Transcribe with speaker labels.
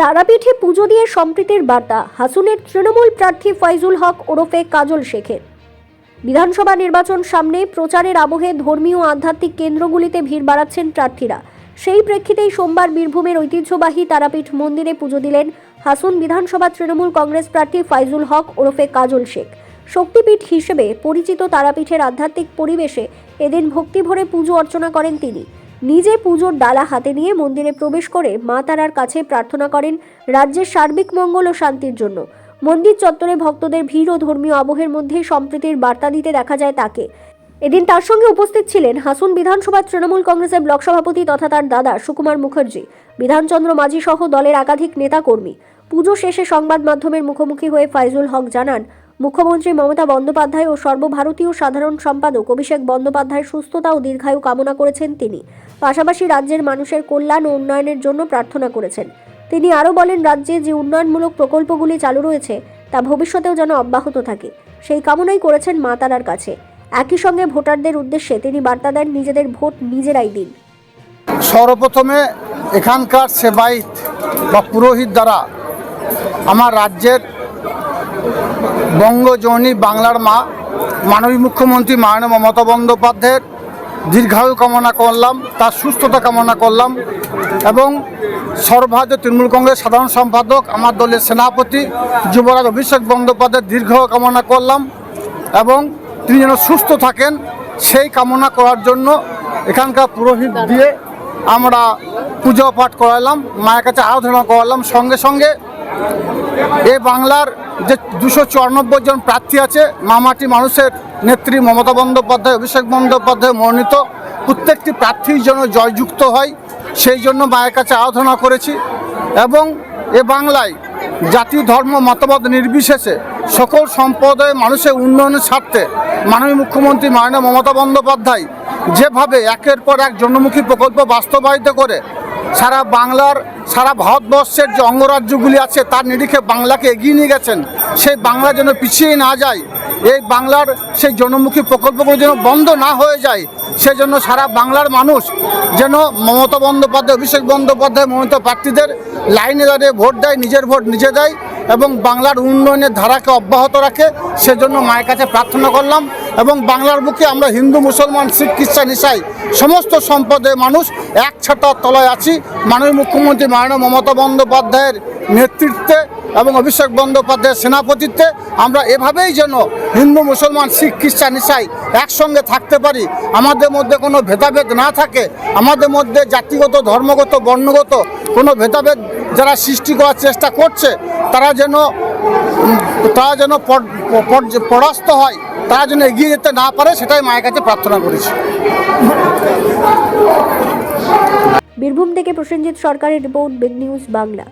Speaker 1: তারাপীঠে পুজো দিয়ে সম্প্রীতির বার্তা হাসুনের তৃণমূল প্রার্থী ফয়জুল হক ওরফে কাজল শেখের। বিধানসভা নির্বাচন সামনে প্রচারের আবহে ধর্মীয় আধ্যাত্মিক কেন্দ্রগুলিতে ভিড় বাড়াচ্ছেন প্রার্থীরা। সেই প্রেক্ষিতেই সোমবার বীরভূমের ঐতিহ্যবাহী তারাপীঠ মন্দিরে পুজো দিলেন হাসুন বিধানসভা তৃণমূল কংগ্রেস প্রার্থী ফয়জুল হক ওরফে কাজল শেখ। শক্তিপীঠ হিসেবে পরিচিত তারাপীঠের আধ্যাত্মিক পরিবেশে এদিন ভক্তিভরে পুজো অর্চনা করেন তিনি। নিজে পুজোর ডালা হাতে নিয়ে মন্দিরে প্রবেশ করে মা তারার কাছে প্রার্থনা করেন রাজ্যের সার্বিক মঙ্গল ও শান্তির জন্য। মন্দির চত্বরে ভক্তদের ভিড় ও ধর্মীয় আবহের মধ্যে সম্প্রীতির বার্তা দিতে দেখা যায় তাকে। এদিন তার সঙ্গে উপস্থিত ছিলেন হাসুন বিধানসভা তৃণমূল কংগ্রেসের ব্লক সভাপতি তথা তার দাদা সুকুমার মুখার্জি, বিধানচন্দ্র মাঝি সহ দলের একাধিক নেতা কর্মী। পুজো শেষে সংবাদ মাধ্যমের মুখোমুখি হয়ে ফয়জুল হক জানান, মুখ্যমন্ত্রী মমতা বন্দ্যোপাধ্যায় ও সর্বভারতীয় সাধারণ সম্পাদক অভিষেক বন্দ্যোপাধ্যায়ের সুস্থতা ও দীর্ঘায়ু কামনা করেছেন তিনি। পাশাপাশি রাজ্যের মানুষের কল্যাণ ও উন্নয়নের জন্য প্রার্থনা করেছেন। তিনি আরও বলেন, রাজ্যে যে উন্নয়নমূলক প্রকল্পগুলি চালু রয়েছে তা ভবিষ্যতেও যেন অব্যাহত থাকে, সেই কামনাই করেছেন মা তারার কাছে। একই সঙ্গে ভোটারদের উদ্দেশ্যে তিনি বার্তা দেন, নিজেদের ভোট নিজেরাই দিন।
Speaker 2: সর্বপ্রথমে এখানকার সেবায়িত বা পুরোহিত দ্বারা আমার রাজ্যের বঙ্গজননী বাংলার মা মাননীয় মুখ্যমন্ত্রী মাননীয় মমতা বন্দ্যোপাধ্যায়ের দীর্ঘায়ু কামনা করলাম, তার সুস্থতা কামনা করলাম এবং সর্বভারতীয় তৃণমূল কংগ্রেস সাধারণ সম্পাদক আমার দলের সেনাপতি যুবরাজ অভিষেক বন্দ্যোপাধ্যায়ের দীর্ঘায়ু কামনা করলাম এবং তিনি যেন সুস্থ থাকেন সেই কামনা করার জন্য এখানকার পুরোহিত দিয়ে আমরা পুজো পাঠ করালাম, মায়ের কাছে আরাধনা করালাম। সঙ্গে সঙ্গে এই বাংলার যে 294 জন প্রার্থী আছে, মামাটি মানুষের নেত্রী মমতা বন্দ্যোপাধ্যায় অভিষেক বন্দ্যোপাধ্যায় মনোনীত প্রত্যেকটি প্রার্থীর জন্য জয়যুক্ত হয়, সেই জন্য মায়ের কাছে আরাধনা করেছি। এবং এ বাংলায় জাতি ধর্ম মতবাদ নির্বিশেষে সকল সম্প্রদায়ের মানুষের উন্নয়নের স্বার্থে মাননীয় মুখ্যমন্ত্রী মাননীয় মমতা বন্দ্যোপাধ্যায় যেভাবে একের পর এক জনমুখী প্রকল্প বাস্তবায়িত করে সারা বাংলার সারা ভারতবর্ষের যে অঙ্গরাজ্যগুলি আছে তার নিরিখে বাংলাকে এগিয়ে নিয়ে গেছেন, সেই বাংলা যেন পিছিয়ে না যায়, এই বাংলার সেই জনমুখী প্রকল্পগুলো যেন বন্ধ না হয়ে যায়, সেজন্য সারা বাংলার মানুষ যেন মমতা বন্দ্যোপাধ্যায় অভিষেক বন্দ্যোপাধ্যায় মনোনীত প্রার্থীদের লাইনে দাঁড়িয়ে ভোট দেয়, নিজের ভোট নিজে দেয় এবং বাংলার উন্নয়নের ধারাকে অব্যাহত রাখে, সেজন্য মায়ের কাছে প্রার্থনা করলাম। এবং বাংলার বুকে আমরা হিন্দু মুসলমান শিখ খ্রিস্টান ইসাই সমস্ত সম্প্রদায়ের মানুষ এক ছাতার তলায় আছি। মাননীয় মুখ্যমন্ত্রী মাননীয় মমতা বন্দ্যোপাধ্যায়ের নেতৃত্বে এবং অভিষেক বন্দ্যোপাধ্যায়ের সেনাপতিত্বে আমরা এভাবেই যেন হিন্দু মুসলমান শিখ খ্রিস্টান ইসাই একসঙ্গে থাকতে পারি, আমাদের মধ্যে কোনো ভেদাভেদ না থাকে, আমাদের মধ্যে জাতিগত ধর্মগত বর্ণগত কোনো ভেদাভেদ যারা সৃষ্টি করার চেষ্টা করছে তারা যেন পরাস্ত হয়, তারা যেন এগিয়ে যেতে না পারে, সেটাই মায়ের কাছে প্রার্থনা করেছি।
Speaker 1: বীরভূম থেকে প্রসেনজিৎ সরকারের রিপোর্ট, বিগ নিউজ বাংলা।